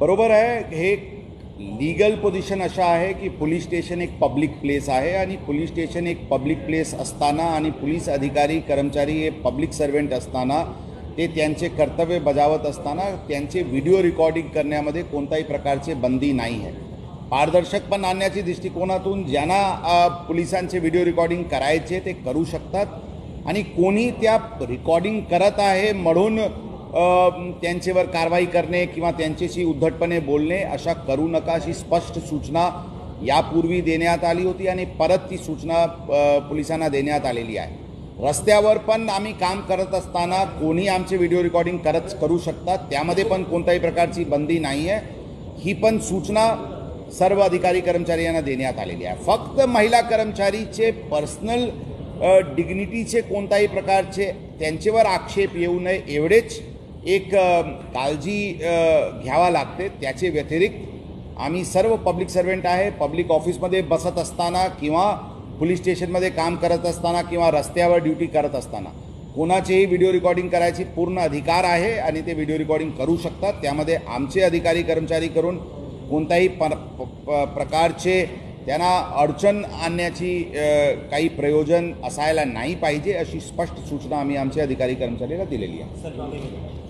बरोबर आहे। हे लीगल पोझिशन अशा आहे की पोलीस स्टेशन एक पब्लिक प्लेस आहे आणि पोलीस स्टेशन एक पब्लिक प्लेस असताना आणि पोलीस अधिकारी कर्मचारी हे पब्लिक सर्वेंट असताना ते त्यांचे कर्तव्य बजावत असताना त्यांचे व्हिडिओ रेकॉर्डिंग करण्यामध्ये कोणत्याही प्रकारचे बंदी नाही आहे। पारदर्शकपणा आणण्याच्या दृष्टिकोनातून ज्यांना पोलिसांचे व्हिडिओ रेकॉर्डिंग करायचे ते करू शकतात आणि कोणी त्या रेकॉर्डिंग करत आहे म्हणून त्यांच्यावर कारवाई करणे किंवा त्यांच्याशी उद्धटपणे बोलणे अशा करू नका अशी स्पष्ट सूचना यापूर्वी देण्यात आली होती आणि परत ती सूचना पोलिसांना देण्यात आलेली आहे। रस्त्यावर पण आम्ही काम करत असताना कोणी आमचे व्हिडिओ रेकॉर्डिंग करू शकतात, त्यामध्ये पण कोणत्याही प्रकारची बंदी नाही आहे। ही पण सूचना सर्व अधिकारी कर्मचारी यांना देण्यात आलेली आहे। फक्त महिला कर्मचारीचे पर्सनल डिग्निटीचे कोणत्याही प्रकारचे त्यांच्यावर आक्षेप येऊ नये एवढेच एक काळजी घ्यावा लागते। त्याचे व्यतिरिक्त आम्ही सर्व पब्लिक सर्वेंट आहे, पब्लिक ऑफिसमध्ये बसत असताना किंवा पोलीस स्टेशनमध्ये काम करत असताना किंवा रस्त्यावर ड्युटी करत असताना कोणाचेही व्हिडिओ रेकॉर्डिंग करायची पूर्ण अधिकार आहे आणि ते व्हिडिओ रेकॉर्डिंग करू शकतात। त्यामध्ये आमचे अधिकारी कर्मचारी करून कोणत्याही प्रकारचे त्यांना अडचण आणण्याची काही प्रयोजन असायला नाही पाहिजे अशी स्पष्ट सूचना आम्ही आमच्या अधिकारी कर्मचाऱ्यांना दिलेली आहे।